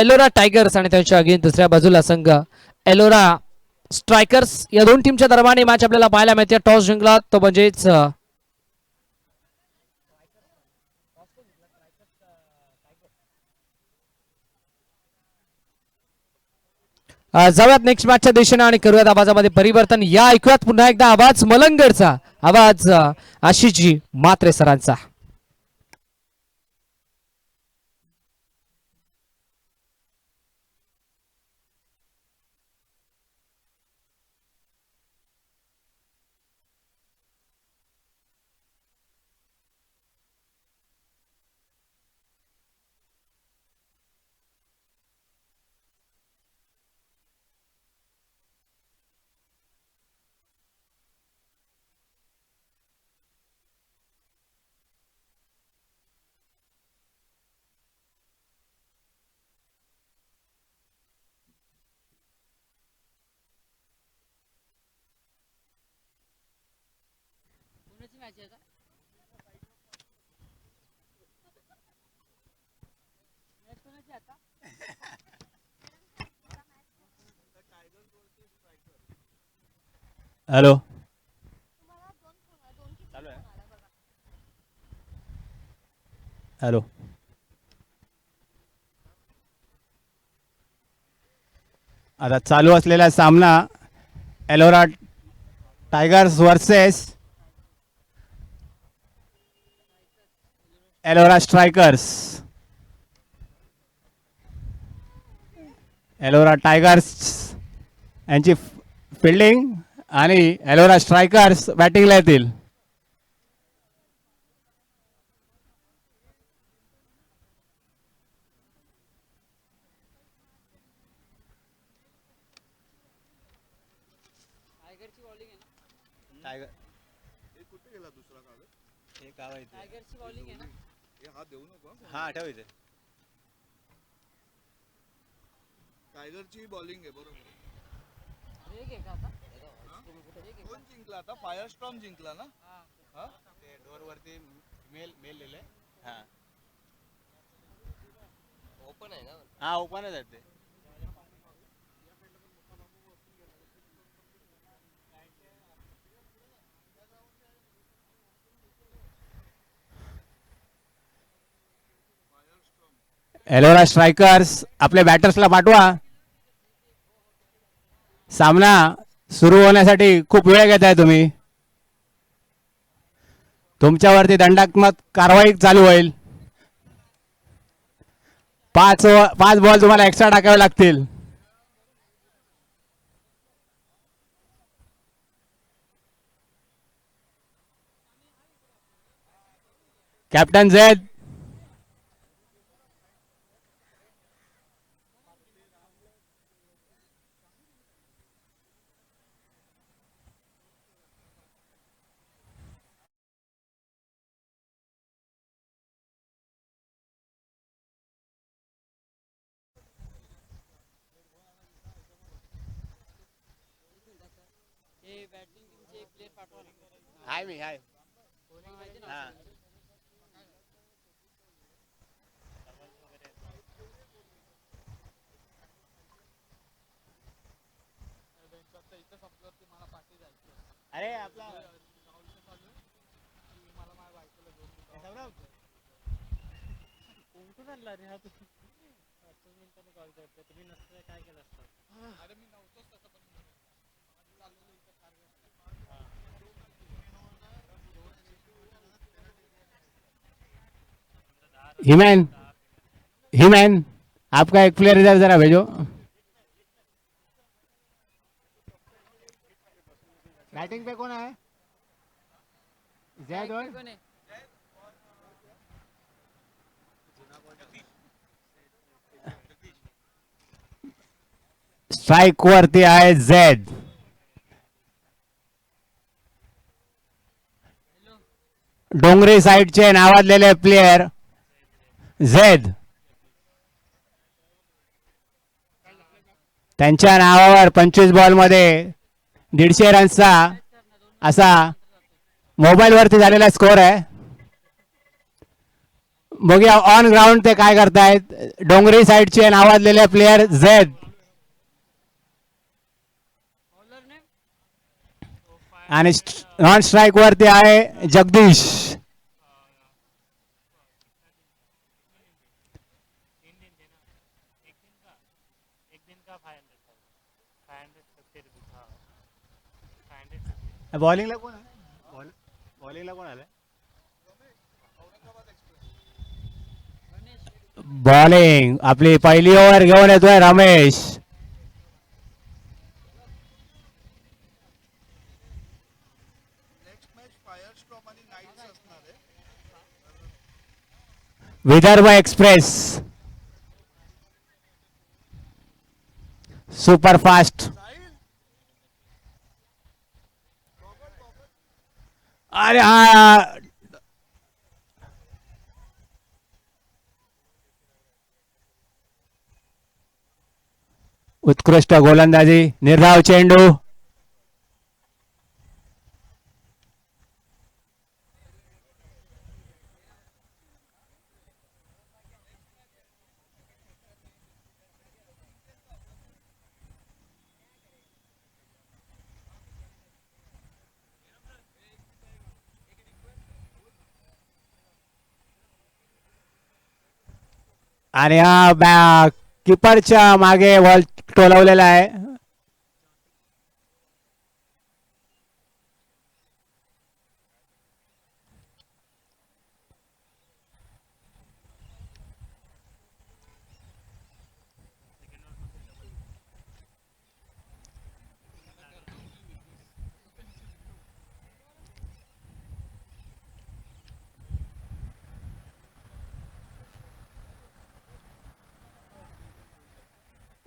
Ellora tigers आणि त्यांच्या again दुसऱ्या बाजूला संघ एलोरा स्ट्रायकर्स. या दोन टीमच्या दरम्यान मॅच आपल्याला पाहायला मिळते. टॉस जिंकला तो म्हणजेच जाऊयात नेक्स्ट मॅचच्या दिशेने आणि करूयात आवाजामध्ये परिवर्तन. या ऐकूयात पुन्हा एकदा आवाज मलंगडचा, आवाज आशिषजी म्हात्रे सरांचा. Hello, hello. आता चालू असलेला सामना Ellora tigers versus Ellora strikers. Ellora tigers यांची फिल्डिंग आणि एलोरा स्ट्रायकर्स बॅटिंगला येतील. टायगर कुठे गेला दुसरा कागद? हे काय टायगरची बॉलिंग आहे ना. हे हात देऊ नको. हा ठेव इथे. टायगरची बॉलिंग आहे बरोबर. कोण जिंकला आता? फायर स्टॉर्म जिंकला ना. हा ते डोर वरती मेल मेल लिहिलंय. हा ओपन आहे ना. हा ओपनच आहे ते. एलोरा स्ट्रायकर्स आपल्या बॅटर्सला पाठवा. सामना सुरू होण्यासाठी खूप वेळ घेताय तुम्ही. तुमच्यावरती दंडात्मक कारवाई चालू होईल. पाच बॉल तुम्हाला एक्स्ट्रा टाकावे लागतील. कॅप्टन झैद, हाय मी हाय. हा अरे आपला हिमैन, हिमैन आपका एक प्लेयर इधर जरा भेजो. बैटिंग पे कौन है? जैद और स्ट्राइक वरती आहे झैद. डोंगरी साइडचे नावाजलेले प्लेयर झैद. त्यांच्या नावावर 25 बॉल मध्ये 150 रनचा असा मोबाईल वरती झालेला स्कोर आहे. बघूया ऑन ग्राउंड ते काय करतायत. डोंगरी साईडचे नावाजलेले प्लेयर झेड आणि नॉन स्ट्राईक वरती आहे जगदीश. बॉलिंगला कोण आहे? बॉलिंगला कोण आलं? बॉलिंग आपली पहिली ओव्हर घेऊन येतोय Ramesh. Next match fire storm आणि नाईट्स असणार आहे. Vidarbha express super fast. अरे हा उत्कृष्ट गोलंदाजी. निर्धाव चेंडू. आणि हा किपरच्या मागे बॉल टोलवलेला आहे.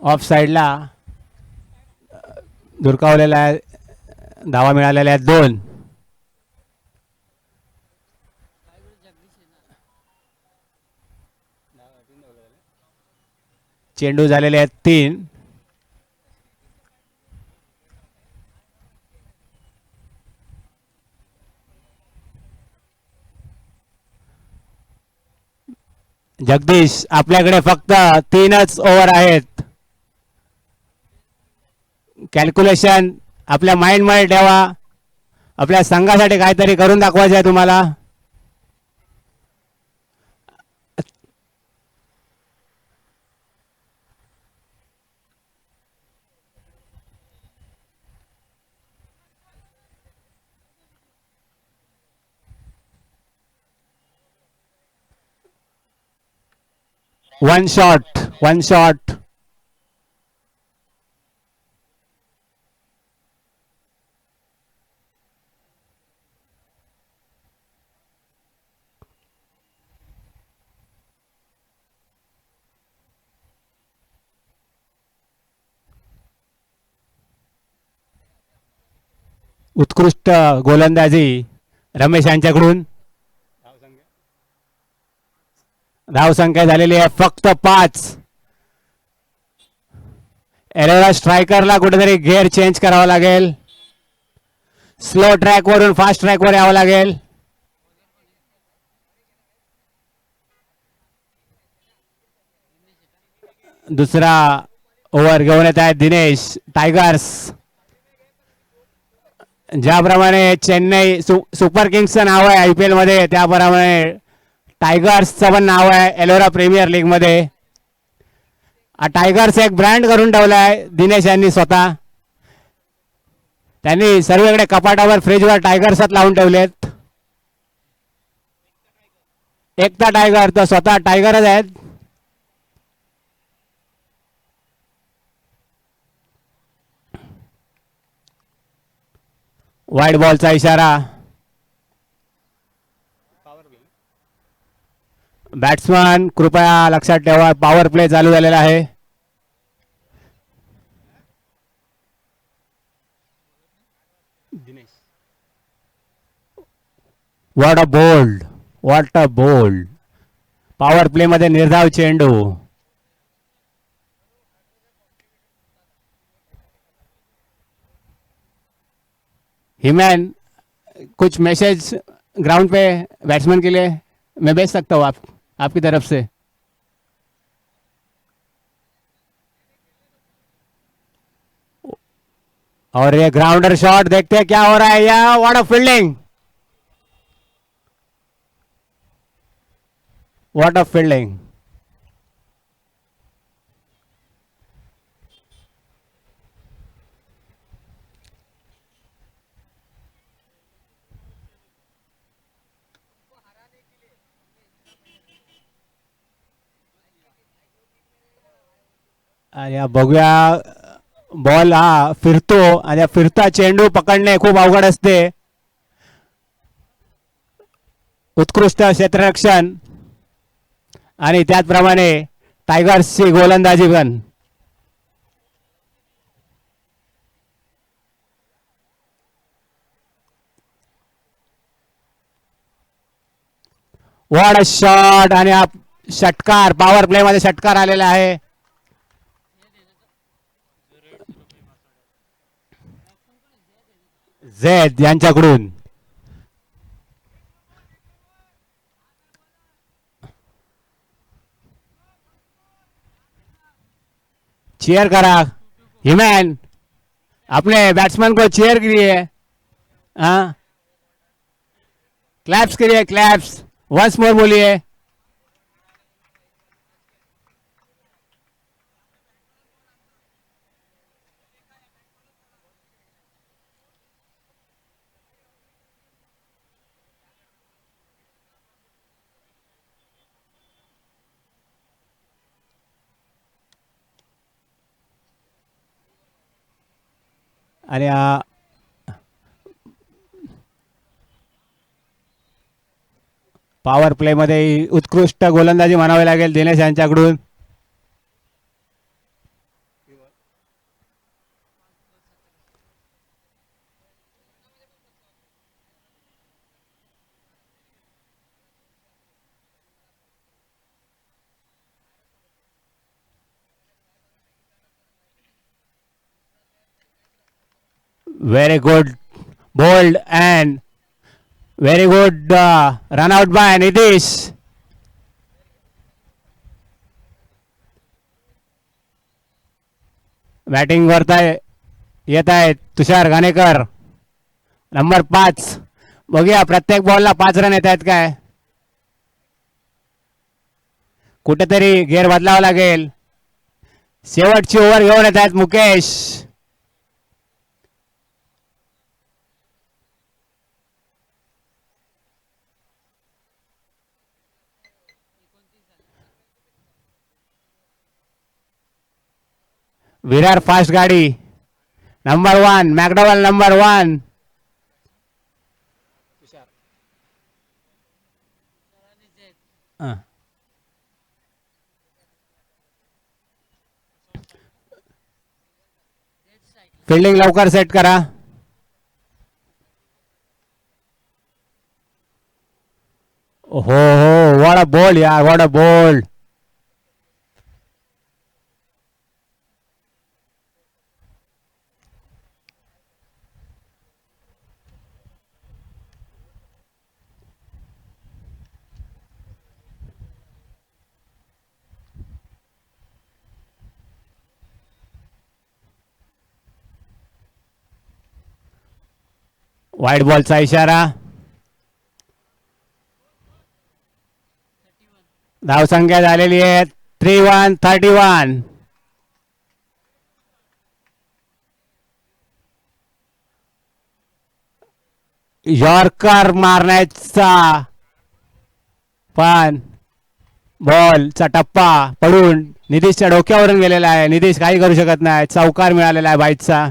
ऑफ साईडला दुर्कावलेला आहे. धावा मिळालेल्या आहेत 2. चेंडू झालेले आहेत 3. जगदीश आपल्याकडे फक्त 3च ओव्हर आहेत. कॅल्क्युलेशन आपल्या माइंड मध्ये ठेवा. आपल्या संघासाठी काहीतरी करून दाखवायचं आहे तुम्हाला. One shot. उत्कृष्ट गोलंदाजी रमेश यांच्याकडून. धाव संख्या झालेली आहे फक्त 5. एलोरा स्ट्रायकरला कुठेतरी गिअर चेंज करावा लागेल. स्लो ट्रॅक वरून फास्ट ट्रॅक वर यावं लागेल. दुसरा ओव्हर घेऊन येत आहेत दिनेश. टायगर्स ज्याप्रमाणे चेन्नई सुपर किंग्सचं नाव आहे IPL मध्ये, त्याप्रमाणे टायगर्सचं पण नाव आहे एलोरा प्रीमियर लीग मध्ये. टायगर्स एक ब्रँड करून ठेवला आहे दिनेश यांनी स्वतः. त्यांनी सर्वीकडे कपाटावर फ्रीजवर टायगर्सच लावून ठेवलेत. एकता टायगर तो स्वतः टायगरच आहेत. वाईड बॉलचा इशारा. बॅट्समन कृपया लक्षात ठेवा पॉवर प्ले चालू झालेला आहे. What a bowled. Power play मध्ये निर्धाव चेंडू. हिमैन कुछ मैसेज ग्राउंड पे बैट्समैन के लिए मैं भेज सकता हूँ आप. आपकी तरफ से। और ये ग्राउंडर शॉट, देखते हैं क्या हो रहा है। या what a fielding, what a fielding. आणि हा बघूया बॉल हा फिरतो आणि फिरता चेंडू पकडणे खूप अवघड असते. उत्कृष्ट क्षेत्ररक्षण आणि त्याचप्रमाणे टायगर्सची गोलंदाजी पण. व्हॉट अ शॉट, आणि हा षटकार, पॉवर प्ले मध्ये षटकार आलेला आहे. झेड यांच्याकडून. चीयर करा हिमैन, अपने बैट्समैन को चीयर करिए. हाँ, क्लैप्स करिए, क्लैप्स वंस मोर बोलिए. आणि पॉवर प्ले मध्ये उत्कृष्ट गोलंदाजी म्हणावी लागेल दिनेश यांच्याकडून. Very good, bowled and very good run out by Nitish. Batting करताय येत आहेत तुषार घाणेकर, नंबर 5. बघूया प्रत्येक बॉलला 5 रन येत आहेत काय. कुठेतरी गेअर बदलावा लागेल. शेवटची ओव्हर घेऊन येत आहेत मुकेश. विरार फास्ट गाडी, नंबर 1 मॅकडॉवल, नंबर 1. फील्डिंग लवकर सेट करा. हो हो, व्हाट अ बॉल यार, व्हाट अ बॉल. वाईट बॉलचा इशारा. धावसंख्या झालेली आहे 3-1, 31. यॉर्कर मारण्याचा पण बॉलचा टप्पा पडून नितीशच्या डोक्यावरून गेलेला आहे. नितीश काही करू शकत नाही. चौकार मिळालेला आहे बाईटचा.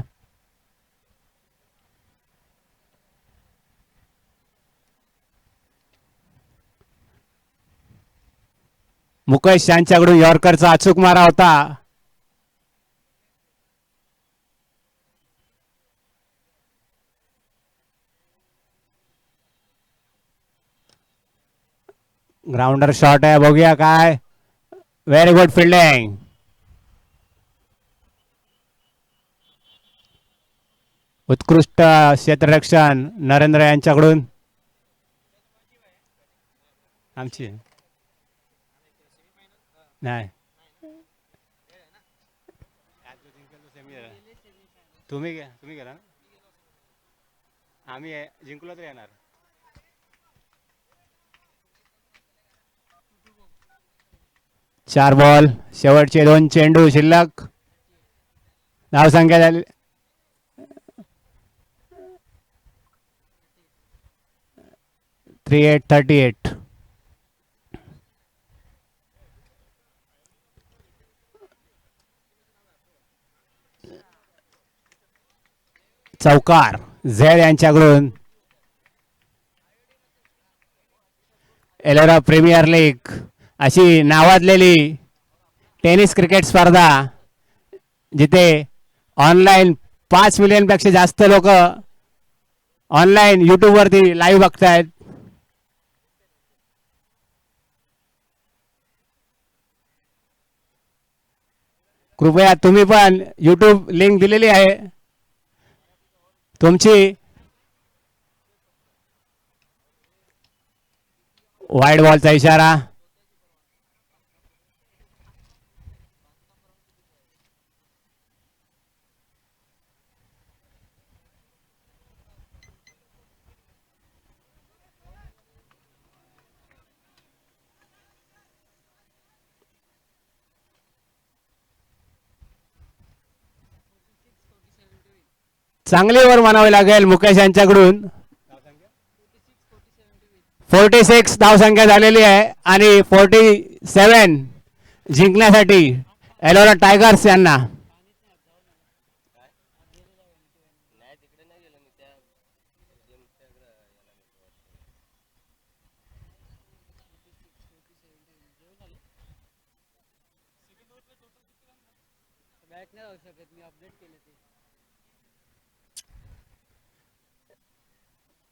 मुकेश यांच्याकडून यॉर्करचा अचूक मारा होता. ग्राउंडर शॉट आहे, बघूया काय. Very good fielding. उत्कृष्ट क्षेत्ररक्षण नरेंद्र यांच्याकडून. आमची नाही तुम्ही गेला ना आम्ही जिंकलो तर येणार. चार बॉल शेवटचे 2 चेंडू शिल्लक. धावसंख्या झाली 38-38. चौकार झेड यांच्याकडून. एलोरा प्रीमियर लीग अशी नावाजलेली टेनिस क्रिकेट स्पर्धा जिथे ऑनलाईन 5 मिलियनपेक्षा जास्त लोक ऑनलाईन यूट्यूबवरती लाईव्ह बघतायत. कृपया तुम्ही पण यूट्यूब लिंक दिलेली आहे तुमची. वाईड बॉलचा इशारा. चांगली ओव्हर म्हणावी लागेल मुकेश यांच्याकडून. 46 धावसंख्या झालेली आहे आणि 47 जिंकण्यासाठी एलोरा टायगर्स यांना.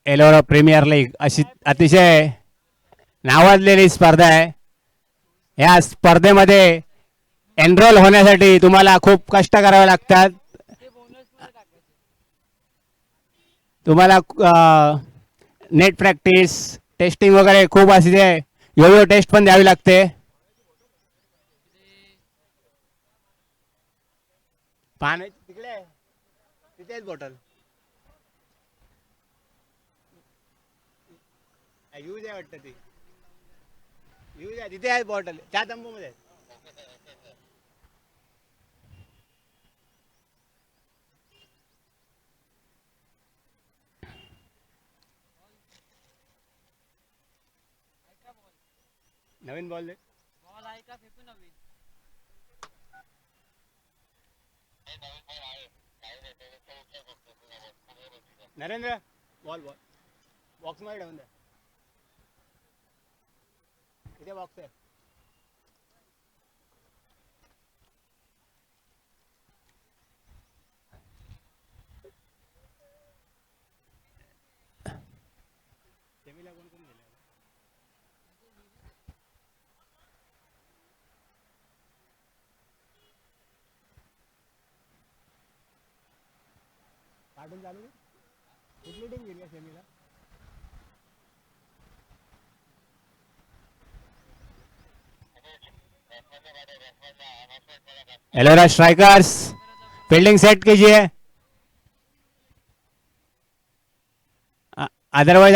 एलोरा प्रीमियर लीग अशी अतिशय नावाजलेली स्पर्धा आहे. या स्पर्धेमध्ये एनरोल होण्यासाठी तुम्हाला खूप कष्ट करावे लागतात. तुम्हाला नेट प्रॅक्टिस टेस्टिंग वगैरे खूप असते. योयो टेस्ट पण द्यावी लागते. पाणी तिकडे तिथेच बॉटल यूज आहे वाटतं ती यूज आहे तिथे आहे बॉटल त्या तंबूमध्ये. नवीन बॉल दे. नरेंद्र बॉल बॉल बॉक्स मध्ये ठेवून द्या. इथे बॉक्स आहे. सेमीला कोण कोण गेले? कार्टून चालू आहे? कुठली टीम गेली सेमीला? एलोरा स्ट्राइकर्स फील्डिंग सेट कीजिए. अदरवाइज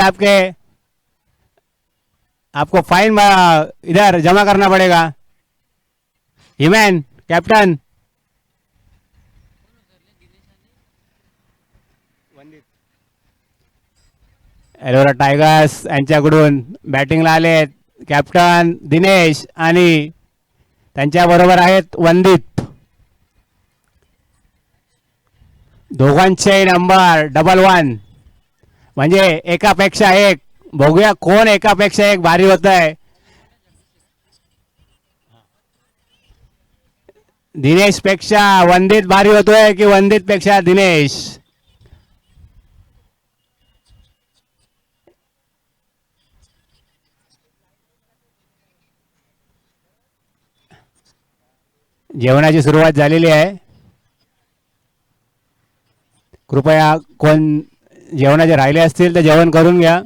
आपको फाइन इधर जमा करना पड़ेगा. हिमैन कैप्टन. एलोरा टायगर्स यांच्याकडून बॅटिंगला आले कॅप्टन दिनेश आणि त्यांच्या बरोबर आहेत वंदित. दोघांचे नंबर 11 म्हणजे एकापेक्षा एक. बघूया कोण एकापेक्षा एक भारी होत आहे. दिनेश पेक्षा वंदित भारी होतोय की वंदित पेक्षा दिनेश? जेवणाची सुरुवात झालेली आहे. कृपया कोण जेवणाचे राहिले असतील तर जेवण करून घ्या.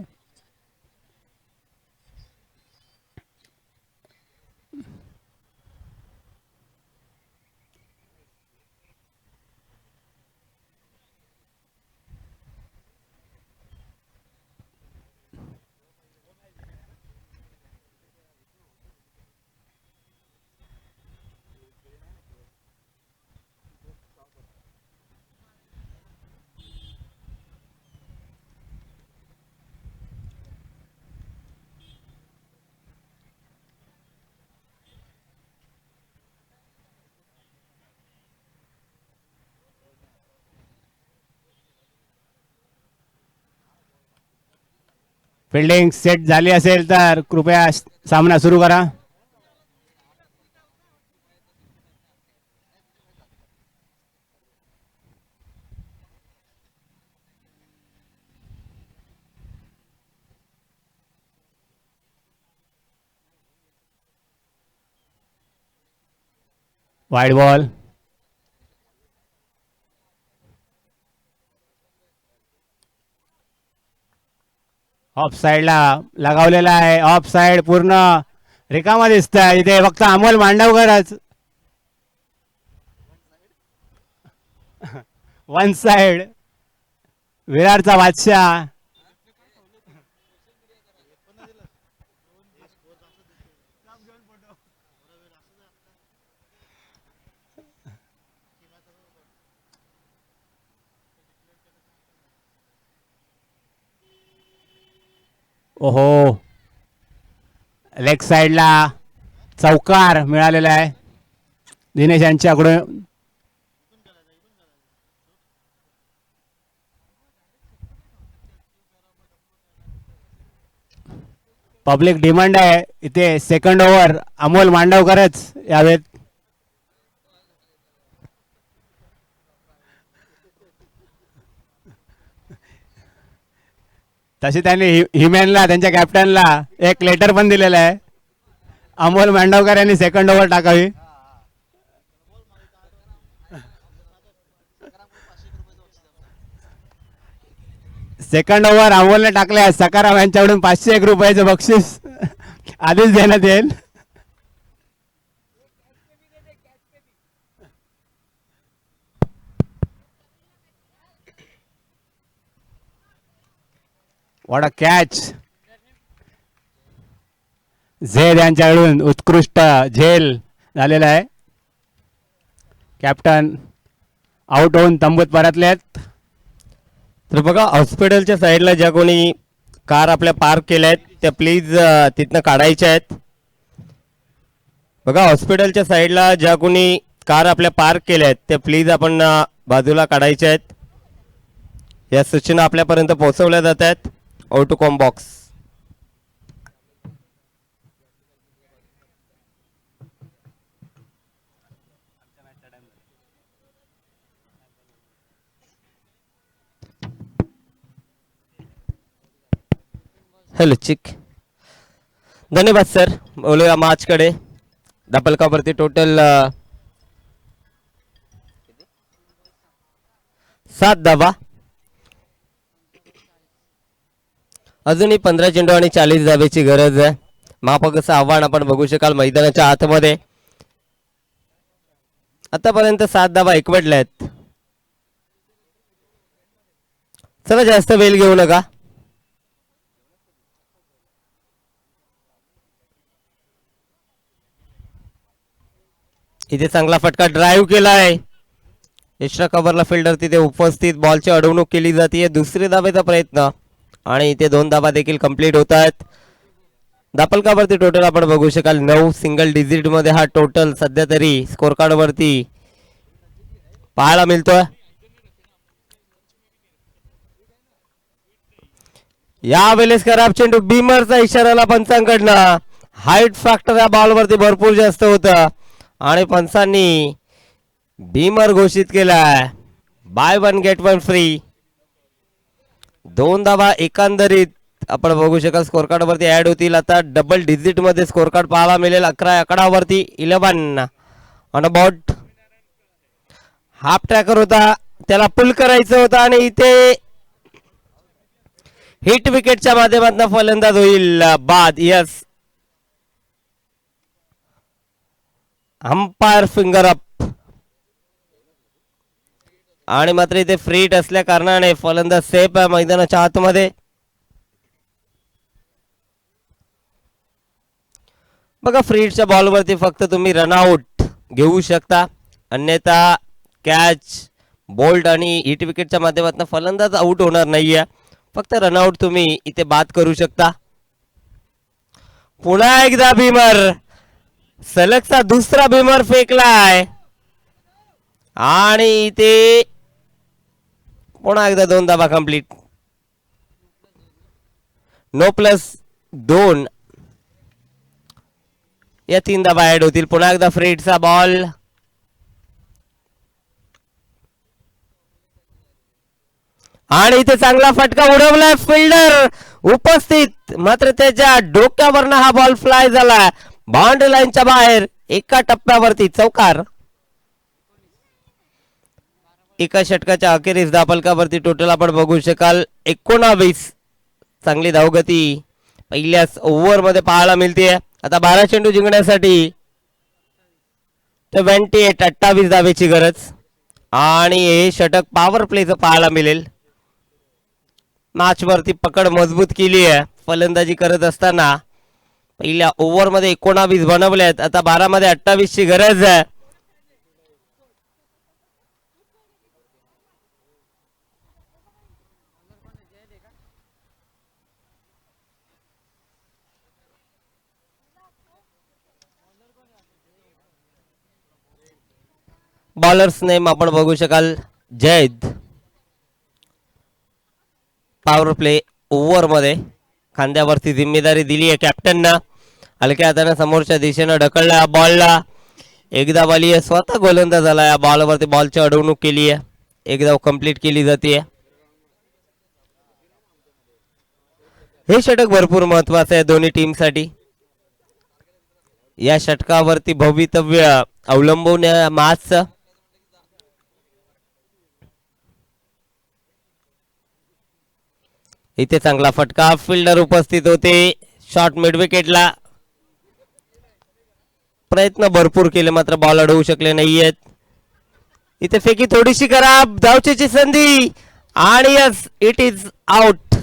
फिल्डिंग सेट झाली असेल तर कृपया सामना सुरू करा. Wide ball. ऑफ साइडला लगावलेला आहे. ऑफ साइड पूर्ण रिकामा दिसत आहे. इथे फक्त अमोल मांडवकरच. One side. विरारचा बादशाह. ओहो, लेग साइडला चौकार मिळालेला आहे दिनेश यांच्याकडून. पब्लिक डिमांड आहे इथे सेकंड ओव्हर अमोल मांडवकरच यावेत. तसे त्यांनी हिमॅनला त्यांच्या कॅप्टनला एक लेटर पण दिलेला आहे. अमोल मांडवकर यांनी सेकंड ओव्हर टाकावी. सेकंड ओव्हर अमोलने टाकले. सकाराम यांच्याकडून 501 रुपयाचं बक्षीस आधीच देण्यात येईल. What a catch. झेड यांच्याकडून उत्कृष्ट झेल झालेला आहे. कॅप्टन आउट होऊन तंबूत परतलेत. तर बघा, हॉस्पिटलच्या साईडला ज्या कोणी कार आपल्या पार्क केल्या आहेत त्या प्लीज तिथनं काढायच्या आहेत. बघा, हॉस्पिटलच्या साईडला ज्या कोणी कार आपल्या पार्क केल्या आहेत त्या प्लीज आपण बाजूला काढायच्या आहेत. या सूचना आपल्यापर्यंत पोहोचवल्या जात आहेत. ऑटोकॉम बॉक्स. हॅलो चिक. धन्यवाद सर. बोलूया मॅचकडे. डबलकावरती टोटल 7 धावा. अजूनही 15 चेंडू आणि 40 धावेची गरज आहे. माफक असं आव्हान आपण बघू शकाल मैदानाच्या आतमध्ये. आतापर्यंत 7 धावा एकवटल्या आहेत. चला, जास्त वेळ घेऊ नका. इथे चांगला फटका ड्राईव्ह केला आहे. एक्स्ट्रा कव्हरला फिल्डर तिथे उपस्थित. बॉलची अडवणूक केली जाते. दुसरी धावेचा प्रयत्न आणि इथे 2 धावा देखील कंप्लीट होत आहेत. दापलकावरती टोटल आपण बघू शकाल 9 सिंगल डिजिट मध्ये हा टोटल सध्या तरी स्कोर कार्ड वरती पाहायला मिळतोय. यावेळेस खराब चेंडू. बीमरचा इशाराला पंचांकडनं. हाईट फॅक्टर या बॉलवरती भरपूर जास्त होता आणि पंचांनी बीमर घोषित केलाय. Bye 1 gate 1 free. 2 धावा एकंदरीत आपण बघू शकाल स्कोर कार्ड वरती ऍड होतील. आता डबल डिजिट मध्ये स्कोर कार्ड पाहायला मिळेल. 11 आकडावरती 11 ऑन अबाउट. हाफ ट्रॅकर होता, त्याला पुल करायचं होतं आणि इथे हिट विकेटच्या माध्यमातून फलंदाज होईल बाद. Yes, umpire finger up. आणि मात्र इथे फ्री हिट असल्या कारणाने फलंदाज सेफ आहे मैदानाच्या आतमध्ये. बघा, फ्री हिटच्या बॉलवरती फक्त तुम्ही रनआउट घेऊ शकता, अन्यथा कॅच, बोल्ड आणि हिट विकेटच्या माध्यमातून फलंदाज आउट होणार नाहीये. फक्त रनआउट तुम्ही इथे बाद करू शकता. पुन्हा एकदा भीमर. सलगचा दुसरा भीमर फेकलाय आणि इथे पुन्हा एकदा 2 धावा कंप्लीट. 9+2 या 3 धावा ऍड होतील. पुन्हा एकदा फ्रीडचा बॉल आणि इथे चांगला फटका उडवलाय फिल्डर उपस्थित, मात्र त्याच्या डोक्यावरनं हा बॉल फ्लाय झाला बाउंड्री लाईनच्या बाहेर. एका टप्प्यावरती चौकार. एका षटकाच्या अखेरीस धापलकावरती टोटल आपण बघू शकाल 19. चांगली धावगती पहिल्याच ओव्हर मध्ये पाहायला मिळते. आता 12 चेंडू जिंकण्यासाठी 28 धावेची गरज आणि हे षटक पॉवर प्लेचं पाहायला मिळेल. मॅच वरती पकड मजबूत केली आहे फलंदाजी करत असताना. पहिल्या ओव्हर मध्ये 19 बनवल्यात. आता 12 मध्ये 28 ची गरज आहे. बॉलर्स नेम आपण बघू शकाल जैद. पॉवर प्ले ओव्हर मध्ये खांद्यावरती जिम्मेदारी दिली आहे कॅप्टननं. हलक्या हाताने समोरच्या दिशेनं ढकलला बॉलला. एकदा बॉली स्वतः गोलंदाज झाला. या बॉलवरती बॉलची अडवणूक केली आहे. एकदा कंप्लीट केली जाते. हे षटक भरपूर महत्वाचं आहे दोन्ही टीमसाठी. या षटकावरती भवितव्य अवलंबून मॅचचं. इथे चांगला फटका फिल्डर उपस्थित होते. शॉट मिड विकेटला प्रयत्न भरपूर केले मात्र बॉल अडवू शकले नाहीयेत. इथे फेकी थोडीशी खराब. धावचीची संधी आणि यस इट इज आउट.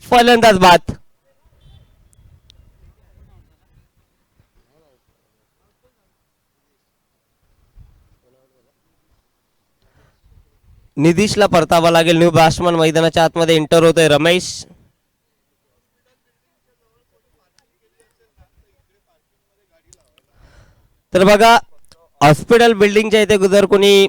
फलंदाज बाद. निधीशला परतावा लागेल. न्यू बॅट्समन मैदानाच्या आतमध्ये एंटर होतोय रमेश. तर बघा हॉस्पिटल बिल्डिंगच्या इथे जर कोणी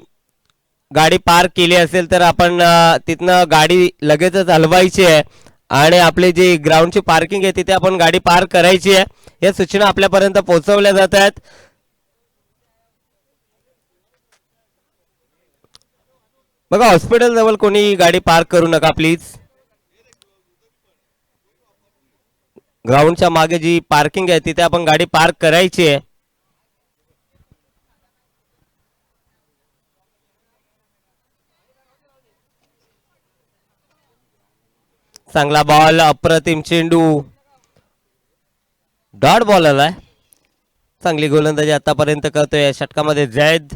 गाडी पार्क केली असेल तर आपण तिथनं गाडी लगेचच हलवायची आहे आणि आपली जी ग्राउंडची पार्किंग आहे तिथे आपण गाडी पार्क करायची आहे. या सूचना आपल्यापर्यंत पोहोचवल्या जात आहेत. बघा हॉस्पिटल जवळ कोणी गाडी पार्क करू नका प्लीज. ग्राउंडच्या मागे जी पार्किंग आहे तिथे आपण गाडी पार्क करायची आहे. चांगला बॉल अप्रतिम चेंडू डॉट बॉल आलाय. चांगली गोलंदाजी आतापर्यंत करतोय या षटकामध्ये जैद.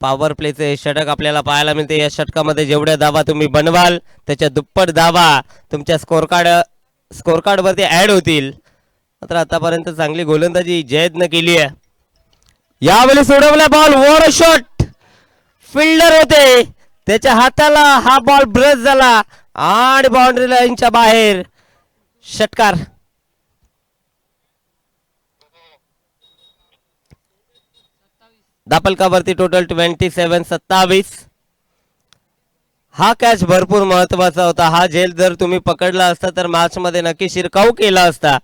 पॉवर प्लेचे षटक आपल्याला पाहायला मिळते. या षटकामध्ये जेवढ्या धावा तुम्ही बनवाल त्याच्या दुप्पट धावा तुमच्या स्कोर कार्ड वरती ऍड होतील. मात्र आतापर्यंत चांगली गोलंदाजी जैदनं केली आहे. यावेळी सोडवला बॉल. वर शॉट फिल्डर होते त्याच्या हाताला हा बॉल ब्रश झाला आणि बाउंड्री लाईनच्या बाहेर. षटकार. दापलकावरती टोटल 27. हा कॅच भरपूर महत्वाचा होता. हा झेल जर तुम्ही पकडला असता तर मॅच मध्ये नक्की शिरकाव केला असता.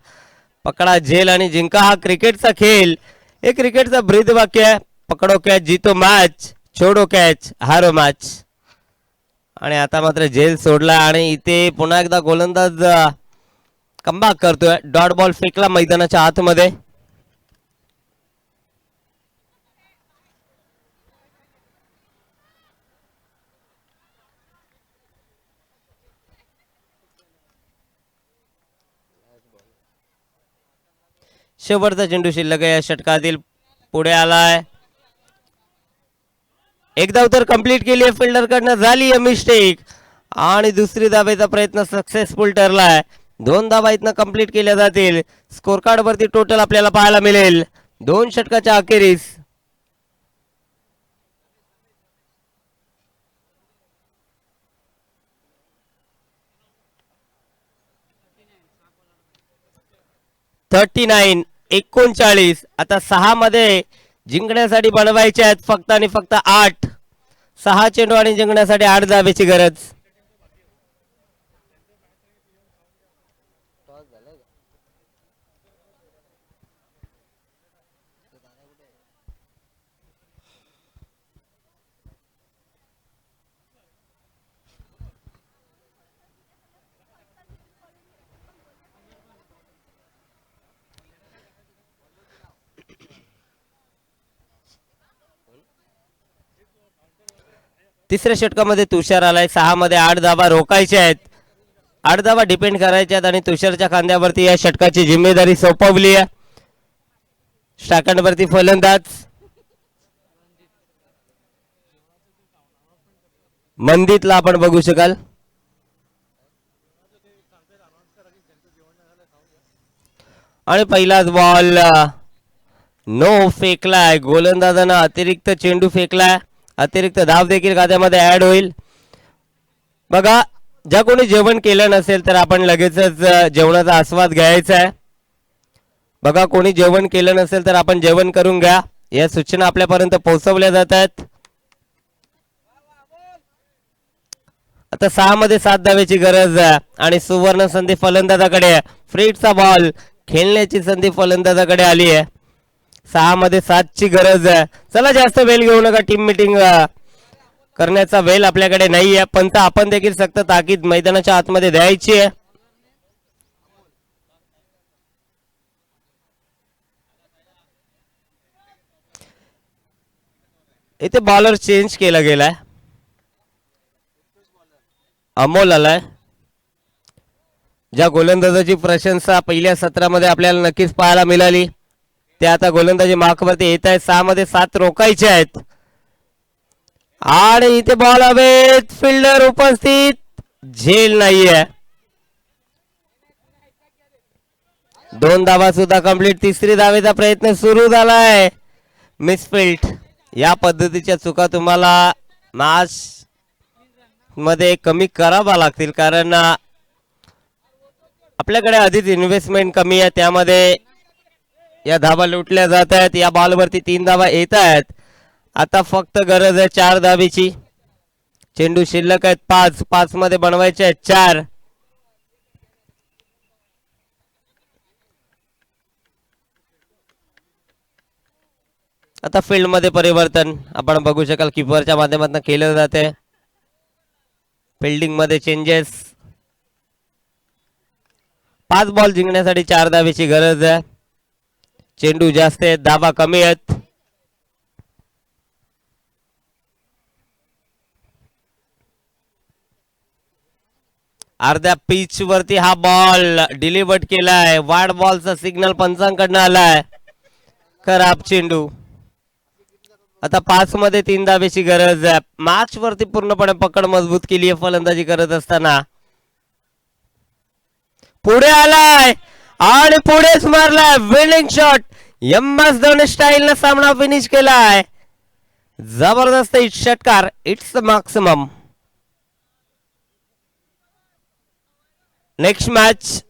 पकडा झेल आणि जिंका हा क्रिकेटचा खेळ. हे क्रिकेटचा ब्रीद वाक्य आहे. पकडो कॅच जीतो मॅच, छोडो कॅच हारो मॅच. आणि आता मात्र झेल सोडला आणि इथे पुन्हा एकदा गोलंदाज कमबॅक करतोय. डॉट बॉल फेकला मैदानाच्या आतमध्ये. शेवटचा चेंडू शिल्लक या षटकातील पुढे आलाय. एक धाव तर कंप्लीट केली आहे फिल्डर कडनं. झाली आहे मिस्टेक आणि दुसरी धावेचा प्रयत्न सक्सेसफुल ठरलाय. 2 धावा इथनं कंप्लीट केल्या जातील. स्कोर कार्ड वरती टोटल आपल्याला पाहायला मिळेल 2 षटकाच्या अखेरीस. आता 6 मध्ये जिंकण्यासाठी बनवायचे आहेत फक्त आणि फक्त 8. 6 चेंडू आणि जिंकण्यासाठी 8 धावेची गरज. तिसऱ्या षटकामध्ये तुषार आलाय. 6 मध्ये 8 धाबा रोखायचे आहेत. 8 धाबा डिपेंड करायचे आहेत आणि तुषारच्या खांद्यावरती या षटकाची जिम्मेदारी सोपवली आहे. सेकंडवरती फलंदाज मंदितला आपण बघू शकाल. आणि पहिलाच बॉल नो फेकलाय. गोलंदाजानं अतिरिक्त चेंडू फेकलाय. अतिरिक्त धाव देखील खात्यामध्ये ऍड होईल. बघा, ज्या कोणी जेवण केलं नसेल तर आपण लगेचच जेवणाचा आस्वाद घ्यायचा आहे. बघा, कोणी जेवण केलं नसेल तर आपण जेवण करून घ्या. या सूचना आपल्यापर्यंत पोहोचवल्या जात आहेत. आता 6 मध्ये 7 धावेची गरज आहे आणि सुवर्ण संधी फलंदाजाकडे. फ्रीटचा बॉल खेळण्याची संधी फलंदाजाकडे आली आहे. 6 मध्ये 7 ची गरज आहे. चला, जास्त वेळ घेऊ नका. टीम मीटिंग करण्याचा वेळ आपल्याकडे नाही आहे. पण आपण देखील सक्त ताकीद मैदानाच्या आतमध्ये द्यायची आहे. इथे बॉलर चेंज केला गेलाय. अमोल आलाय. ज्या गोलंदाजाची प्रशंसा पहिल्या सत्रामध्ये आपल्याला नक्कीच पाहायला मिळाली ते आता गोलंदाजी मार्कवरती येत आहे. 6 मध्ये 7 रोखायचे आहेत आणि इथे बॉल हवेत. फिल्डर उपस्थित, झेल नाहीये. 2 धावा सुद्धा कंप्लीट. तिसरी धावेचा प्रयत्न सुरू झालाय. मिसफिल्ड. या पद्धतीच्या चुका तुम्हाला मॅच मध्ये कमी करावा लागतील कारण आपल्याकडे आधीच इन्व्हेस्टमेंट कमी आहे. त्यामध्ये या धावा लुटल्या जात आहेत. या बॉलवरती 3 धावा येत आहेत. आता फक्त गरज आहे 4 धावेची. चेंडू शिल्लक आहेत 5. 5 मध्ये बनवायचे आहेत 4. आता फील्ड मध्ये परिवर्तन आपण बघू शकाल किपरच्या माध्यमातून केलं जाते. फिल्डिंग मध्ये चेंजेस. 5 बॉल जिंकण्यासाठी 4 धावेची गरज आहे. चेंडू जास्त आहेत, धावा कमी आहेत. अर्ध्या पिच वरती हा बॉल डिलिव्हर्ड केलाय. वाढ बॉलचा सिग्नल पंचांकडनं आलाय. खराब चेंडू. आता 5 मध्ये 3 धावेची गरज आहे. मॅच वरती पूर्णपणे पकड मजबूत केली आहे फलंदाजी करत असताना. पुढे आलाय आणि पुढेच मारलाय. Winning shot. MS Dhoni style सामना फिनिश केलाय. जबरदस्त षटकार. It's maximum. Next match